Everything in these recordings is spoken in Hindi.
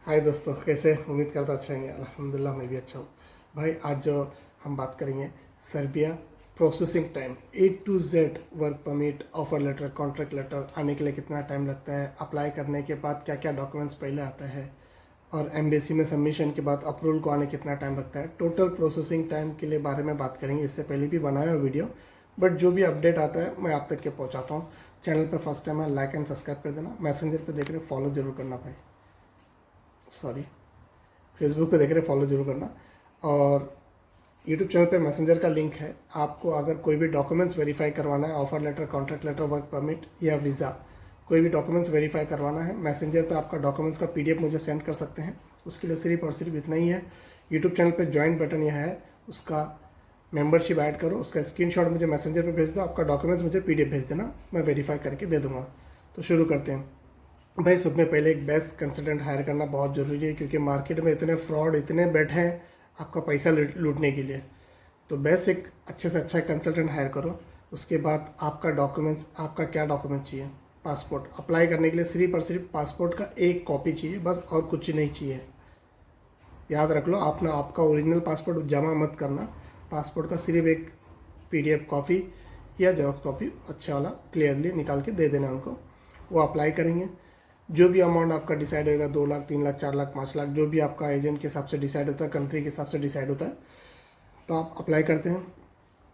हाय दोस्तों, कैसे उम्मीद करता अच्छा हैं। अल्हम्दुलिल्लाह मैं भी अच्छा हूँ। भाई आज जो हम बात करेंगे Serbia processing time A to Z, work permit, offer letter, contract letter आने के लिए कितना टाइम लगता है, अप्लाई करने के बाद क्या क्या डॉक्यूमेंट्स पहले आता है, और एम्बेसी में सबमिशन के बाद अप्रूवल को आने कितना टाइम लगता है। टोटल प्रोसेसिंग टाइम के लिए बारे में बात करेंगे। इससे पहले भी बनाया है वीडियो, बट जो भी अपडेट आता है मैं आप तक के पहुँचाता हूँ। चैनल पर फर्स्ट टाइम है, लाइक एंड सब्सक्राइब कर देना। मैसेंजर पर देख रहे फॉलो जरूर करना भाई, सॉरी फेसबुक पे देख रहे फॉलो जरूर करना। और यूट्यूब चैनल पे मैसेंजर का लिंक है। आपको अगर कोई भी डॉक्यूमेंट्स वेरीफाई करवाना है, offer letter, contract letter, work permit या वीज़ा, कोई भी डॉक्यूमेंट्स वेरीफाई करवाना है, मैसेंजर पे आपका डॉक्यूमेंट्स का PDF मुझे सेंड कर सकते हैं। उसके लिए सिर्फ और सिर्फ इतना ही है, यूट्यूब चैनल पर ज्वाइन बटन यह है, उसका मेंबरशिप ऐड करो, उसका स्क्रीनशॉट मुझे मैसेंजर पे भेज दो, आपका डॉक्यूमेंट्स मुझे PDF भेज देना, मैं वेरीफाई करके दे दूँगा। तो शुरू करते हैं। भाई सब में पहले एक बेस्ट कंसल्टेंट हायर करना बहुत ज़रूरी है, क्योंकि मार्केट में इतने फ्रॉड, इतने बैठे हैं आपका पैसा लूटने के लिए। तो बेस्ट एक अच्छे से अच्छा कंसल्टेंट हायर करो। उसके बाद आपका डॉक्यूमेंट्स, आपका क्या डॉक्यूमेंट चाहिए। पासपोर्ट अप्लाई करने के लिए सिर्फ और सिर्फ पासपोर्ट का एक कॉपी चाहिए बस, और कुछ नहीं चाहिए। याद रख लो, आपने आपका ओरिजिनल पासपोर्ट जमा मत करना। पासपोर्ट का सिर्फ एक PDF कॉपी या जेरॉक्स कॉपी अच्छा वाला क्लियरली निकाल के दे देना उनको। वो अप्लाई करेंगे। जो भी अमाउंट आपका डिसाइड होगा, 2 लाख, 3 लाख, 4 लाख, 5 लाख, जो भी आपका एजेंट के हिसाब से डिसाइड होता है, कंट्री के हिसाब से डिसाइड होता है, तो आप अप्लाई करते हैं।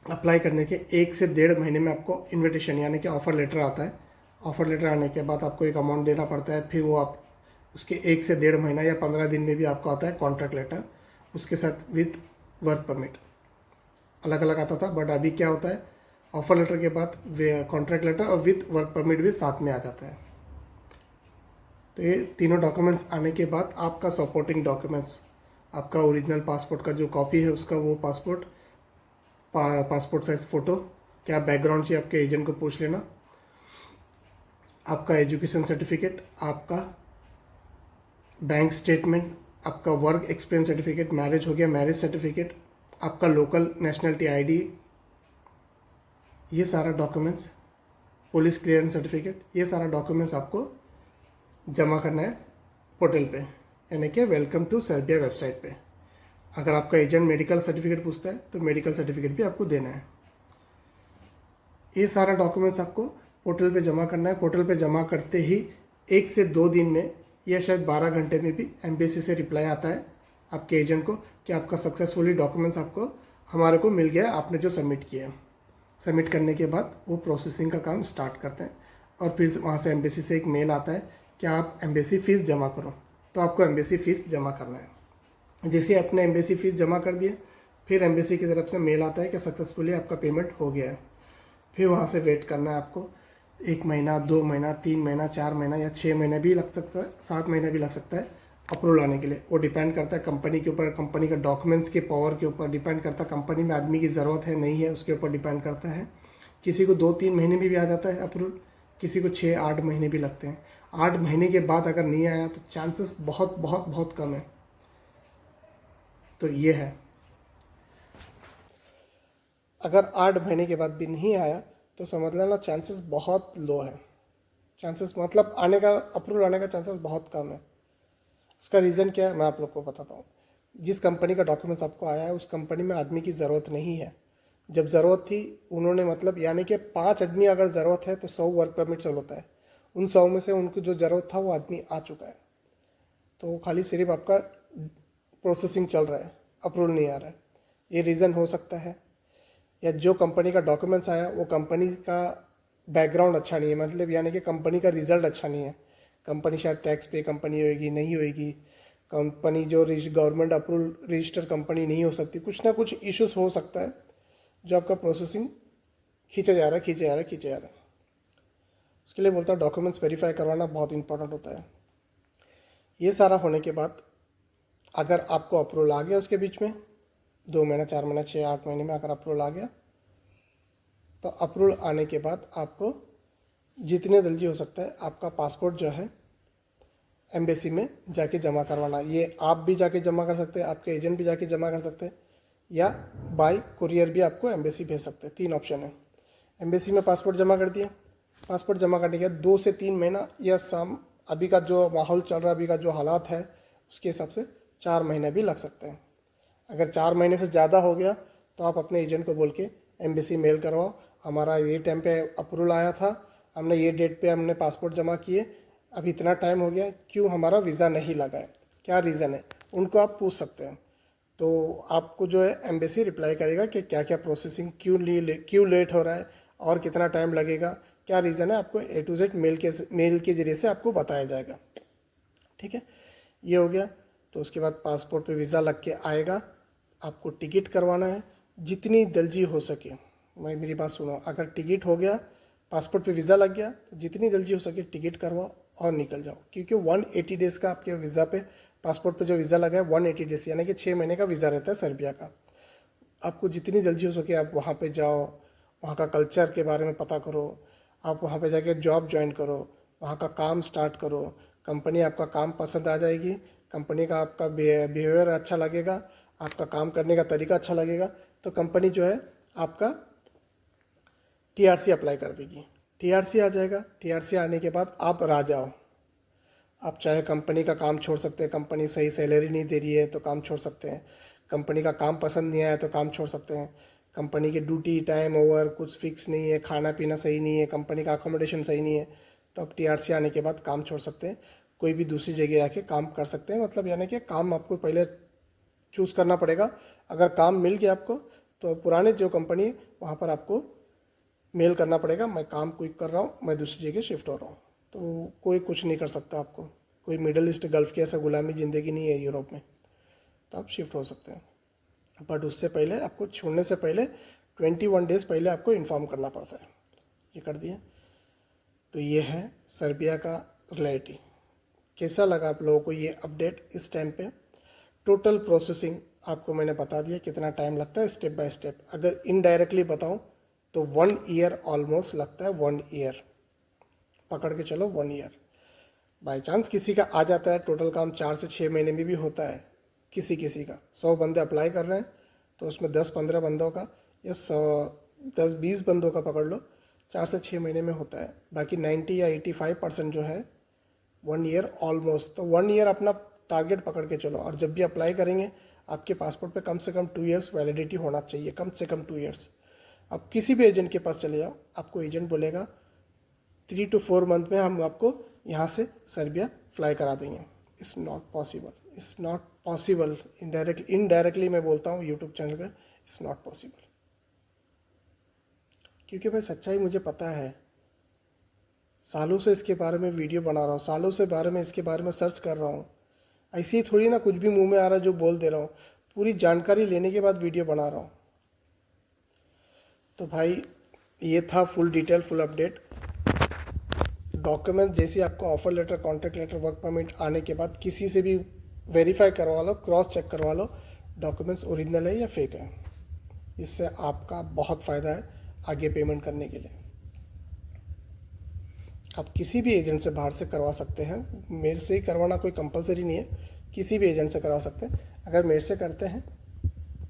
अप्लाई करने के 1 से 1.5 महीने में आपको इन्विटेशन यानी कि ऑफ़र लेटर आता है। ऑफ़र लेटर आने के बाद आपको एक अमाउंट देना पड़ता है। फिर वो आप उसके 1 से 1.5 महीना या 15 दिन में भी आपको आता है कॉन्ट्रैक्ट लेटर, उसके साथ विथ वर्क परमिट। अलग अलग आता था, बट अभी क्या होता है, ऑफ़र लेटर के बाद कॉन्ट्रैक्ट लेटर और विथ वर्क परमिट भी साथ में आ जाता है। तो ये तीनों डॉक्यूमेंट्स आने के बाद आपका सपोर्टिंग डॉक्यूमेंट्स, आपका ओरिजिनल पासपोर्ट का जो कॉपी है उसका, वो पासपोर्ट साइज फ़ोटो, क्या बैकग्राउंड चाहिए आपके एजेंट को पूछ लेना, आपका एजुकेशन सर्टिफिकेट, आपका बैंक स्टेटमेंट, आपका वर्क एक्सपीरियंस सर्टिफिकेट, मैरिज हो गया मैरिज सर्टिफिकेट, आपका लोकल नेशनलिटी ID, ये सारा डॉक्यूमेंट्स, पुलिस क्लियरेंस सर्टिफिकेट, ये सारा डॉक्यूमेंट्स आपको जमा करना है पोर्टल पे, यानी कि वेलकम टू सर्बिया वेबसाइट पे। अगर आपका एजेंट मेडिकल सर्टिफिकेट पूछता है तो मेडिकल सर्टिफिकेट भी आपको देना है। ये सारा डॉक्यूमेंट्स आपको पोर्टल पे जमा करना है। पोर्टल पे जमा करते ही 1 से 2 दिन में या शायद 12 घंटे में भी एम्बेसी से रिप्लाई आता है आपके एजेंट को कि आपका सक्सेसफुली डॉक्यूमेंट्स आपको हमारे को मिल गया, आपने जो सबमिट किया है। सबमिट करने के बाद वो प्रोसेसिंग का काम स्टार्ट करते हैं, और फिर वहाँ से एम्बेसी से एक मेल आता है कि आप एम्बेसी फ़ीस जमा करो। तो आपको एम्बेसी फ़ीस जमा करना है। जैसे अपने एम्बेसी फ़ीस जमा कर दिए, फिर एम्बेसी की तरफ से मेल आता है कि सक्सेसफुली आपका पेमेंट हो गया है। फिर वहाँ से वेट करना है आपको 1 महीना, 2 महीना, 3 महीना, 4 महीना या 6 महीने भी लग सकता है, 7 महीने भी लग सकता है अप्रूवल आने के लिए। वो डिपेंड करता है कंपनी के ऊपर, कंपनी का डॉक्यूमेंट्स के पावर के ऊपर डिपेंड करता है, कंपनी में आदमी की ज़रूरत है नहीं है उसके ऊपर डिपेंड करता है। किसी को 2-3 महीने में भी आ जाता है अप्रूवल, किसी को 6-8 महीने भी लगते हैं। 8 महीने के बाद अगर नहीं आया तो चांसेस बहुत बहुत बहुत कम है। तो ये है, अगर 8 महीने के बाद भी नहीं आया तो समझ लेना चांसेस बहुत लो है। चांसेस मतलब आने का, अप्रूवल आने का चांसेस बहुत कम है। इसका रीज़न क्या है मैं आप लोग को बताता हूँ। जिस कंपनी का डॉक्यूमेंट्स आपको आया है उस कंपनी में आदमी की ज़रूरत नहीं है। जब ज़रूरत थी उन्होंने, मतलब यानी कि 5 आदमी अगर ज़रूरत है तो 100 वर्क परमिट चल होता है। उन 100 में से उनको जो ज़रूरत था वो आदमी आ चुका है। तो खाली सिर्फ आपका प्रोसेसिंग चल रहा है, अप्रूवल नहीं आ रहा है। ये रीज़न हो सकता है। या जो कंपनी का डॉक्यूमेंट्स आया वो कंपनी का बैकग्राउंड अच्छा नहीं है, मतलब यानी कि कंपनी का रिजल्ट अच्छा नहीं है। कंपनी शायद टैक्स पे कंपनी होएगी, नहीं होएगी। कंपनी जो गवर्नमेंट अप्रूवल रजिस्टर कंपनी नहीं हो सकती। कुछ ना कुछ इश्यूज हो सकता है जो आपका प्रोसेसिंग खींचा जा रहा है, खींचा जा रहा है, खींचा जा रहा है। उसके लिए बोलता हूँ डॉक्यूमेंट्स वेरीफाई करवाना बहुत इंपॉर्टेंट होता है। ये सारा होने के बाद अगर आपको अप्रूवल आ गया उसके बीच में 2 महीना, 4 महीना, 6-8 महीने में अगर अप्रूवल आ गया, तो अप्रूवल आने के बाद आपको जितने जल्दी हो सकता है आपका पासपोर्ट जो है एम्बेसी में जाके जमा करवाना। ये आप भी जाके जमा कर सकते हैं, आपके एजेंट भी जाके जमा कर सकते हैं, या बाय कुरियर भी आपको एम्बेसी भेज सकते हैं। 3 ऑप्शन है। एम्बेसी में पासपोर्ट जमा कर दिया, पासपोर्ट जमा करने के बाद 2 से 3 महीना या अभी का जो माहौल चल रहा है, अभी का जो हालात है उसके हिसाब से 4 महीने भी लग सकते हैं। अगर 4 महीने से ज़्यादा हो गया तो आप अपने एजेंट को बोल के एम्बेसी मेल करवाओ, हमारा ये टाइम पे अप्रूवल आया था, हमने ये डेट पे हमने पासपोर्ट जमा किए, अब इतना टाइम हो गया, क्यों हमारा वीज़ा नहीं लगा है, क्या रीज़न है, उनको आप पूछ सकते हैं। तो आपको जो है एम्बेसी रिप्लाई करेगा कि क्या क्या प्रोसेसिंग क्यों लेट हो रहा है और कितना टाइम लगेगा, क्या रीज़न है, आपको A to Z मेल के ज़रिए से आपको बताया जाएगा। ठीक है, ये हो गया। तो उसके बाद पासपोर्ट पे वीज़ा लग के आएगा, आपको टिकट करवाना है जितनी जल्दी हो सके। मेरी बात सुनो, अगर टिकट हो गया, पासपोर्ट पे वीज़ा लग गया, तो जितनी जल्दी हो सके टिकट करवाओ और निकल जाओ, क्योंकि 180 डेज़ का आपके वीज़ा पे, पासपोर्ट पे जो वीज़ा लगा है 180 डेज़, यानी कि 6 महीने का वीज़ा रहता है सर्बिया का। आपको जितनी जल्दी हो सके आप वहाँ पे जाओ, वहाँ का कल्चर के बारे में पता करो, आप वहाँ पे जाके जॉब ज्वाइन करो, वहाँ का काम स्टार्ट करो, कंपनी आपका काम पसंद आ जाएगी, कंपनी का आपका बिहेवियर अच्छा लगेगा, आपका काम करने का तरीका अच्छा लगेगा, तो कंपनी जो है आपका TRC अप्लाई कर देगी। TRC आ जाएगा, TRC आने के बाद आप आ जाओ, आप चाहे कंपनी का काम छोड़ सकते हैं, कंपनी सही सैलरी नहीं दे रही है तो काम छोड़ सकते हैं, कंपनी का काम पसंद नहीं आया तो काम छोड़ सकते हैं, कंपनी के ड्यूटी टाइम ओवर कुछ फिक्स नहीं है, खाना पीना सही नहीं है, कंपनी का अकोमोडेशन सही नहीं है, तो आप TRC आने के बाद काम छोड़ सकते हैं, कोई भी दूसरी जगह आके काम कर सकते हैं। मतलब यानी कि काम आपको पहले चूज़ करना पड़ेगा। अगर काम मिल गया आपको तो पुराने जो कंपनी वहाँ पर आपको मेल करना पड़ेगा, मैं काम क्विक कर रहा हूँ, मैं दूसरी जगह शिफ्ट हो रहा हूँ, तो कोई कुछ नहीं कर सकता आपको। कोई मिडल ईस्ट गल्फ़ की ऐसा गुलामी ज़िंदगी नहीं है यूरोप में, तो आप शिफ्ट हो सकते हैं। बट उससे पहले, आपको छोड़ने से पहले 21 डेज़ पहले आपको इन्फॉर्म करना पड़ता है। ये कर दिया। तो ये है सर्बिया का रियलिटी। कैसा लगा आप लोगों को ये अपडेट इस टाइम पे? टोटल प्रोसेसिंग आपको मैंने बता दिया कितना टाइम लगता है स्टेप बाय स्टेप। अगर इनडायरेक्टली बताऊं तो 1 ईयर ऑलमोस्ट लगता है, 1 ईयर पकड़ के चलो, 1 ईयर। बाई चांस किसी का आ जाता है, टोटल काम 4 से 6 महीने में भी होता है किसी किसी का। 100 बंदे अप्लाई कर रहे हैं तो उसमें 10-15 बंदों का या 10-20 बंदों का पकड़ लो, 4 से 6 महीने में होता है। बाकी 90 या 85% जो है 1 ईयर ऑलमोस्ट। तो 1 ईयर अपना टारगेट पकड़ के चलो। और जब भी अप्लाई करेंगे आपके पासपोर्ट पे कम से कम 2 ईयर्स वैलिडिटी होना चाहिए, कम से कम 2 ईयर्स। अब किसी भी एजेंट के पास चले जाओ, आपको एजेंट बोलेगा 3 to 4 मंथ में हम आपको यहाँ से सर्बिया फ्लाई करा देंगे। It's not possible, it's not possible. Indirectly मैं बोलता हूँ यूट्यूब चैनल पे, इट्स नॉट पॉसिबल। क्योंकि भाई सच्चाई मुझे पता है, सालों से इसके बारे में वीडियो बना रहा हूँ, सालों से इसके बारे में सर्च कर रहा हूँ। ऐसे ही थोड़ी ना कुछ भी मुंह में आ रहा है जो बोल दे रहा हूँ, पूरी जानकारी लेने के बाद वीडियो बना रहा हूँ। तो भाई ये था full detail, full update. Document जैसे आपको offer letter, contract letter, work permit आने के बाद किसी से भी वेरीफाई करवा लो, क्रॉस चेक करवा लो डॉक्यूमेंट्स ओरिजिनल है या फेक है। इससे आपका बहुत फ़ायदा है आगे पेमेंट करने के लिए। आप किसी भी एजेंट से बाहर से करवा सकते हैं, मेरे से ही करवाना कोई कंपलसरी नहीं है, किसी भी एजेंट से करवा सकते हैं। अगर मेरे से करते हैं,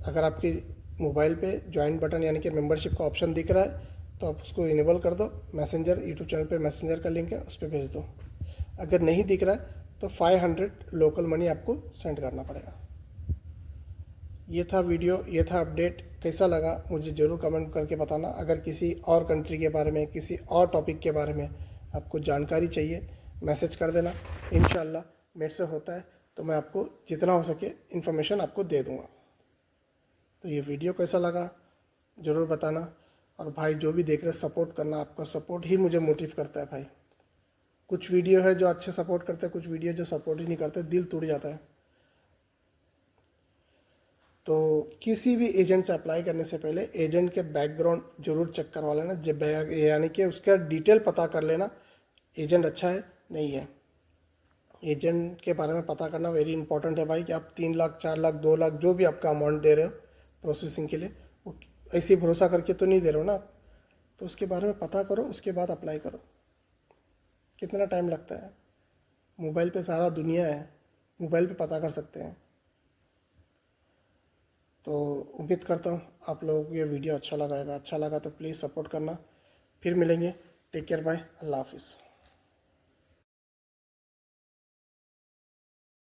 अगर आपकी मोबाइल पे ज्वाइन बटन यानी कि मेंबरशिप का ऑप्शन दिख रहा है तो आप उसको इनेबल कर दो। मैसेंजर, यूट्यूब चैनल पे मैसेंजर का लिंक है, उस पर भेज दो। अगर नहीं दिख रहा है तो 500 लोकल मनी आपको सेंड करना पड़ेगा। ये था वीडियो, ये था अपडेट। कैसा लगा मुझे ज़रूर कमेंट करके बताना। अगर किसी और कंट्री के बारे में, किसी और टॉपिक के बारे में आपको जानकारी चाहिए, मैसेज कर देना। इंशाल्लाह मेरे से होता है तो मैं आपको जितना हो सके इन्फॉर्मेशन आपको दे दूँगा। तो ये वीडियो कैसा लगा ज़रूर बताना। और भाई जो भी देख रहे सपोर्ट करना, आपका सपोर्ट ही मुझे मोटिव करता है भाई। कुछ वीडियो है जो अच्छे सपोर्ट करते हैं, कुछ वीडियो जो सपोर्ट ही नहीं करते, दिल टूट जाता है। तो किसी भी एजेंट से अप्लाई करने से पहले एजेंट के बैकग्राउंड जरूर चेक करवा लेना, जब यानी कि उसका डिटेल पता कर लेना, एजेंट अच्छा है नहीं है। एजेंट के बारे में पता करना वेरी इंपॉर्टेंट है भाई, कि आप 3 लाख 4 लाख 2 लाख जो भी आपका अमाउंट दे रहे हो प्रोसेसिंग के लिए, वो ऐसे ही भरोसा करके तो नहीं दे रहे हो ना। तो उसके बारे में पता करो, उसके बाद अप्लाई करो। कितना टाइम लगता है, मोबाइल पे सारा दुनिया है, मोबाइल पे पता कर सकते हैं। तो उम्मीद करता हूँ आप लोगों को ये वीडियो अच्छा लगा तो प्लीज़ सपोर्ट करना। फिर मिलेंगे, टेक केयर, बाय, अल्लाह हाफिज़।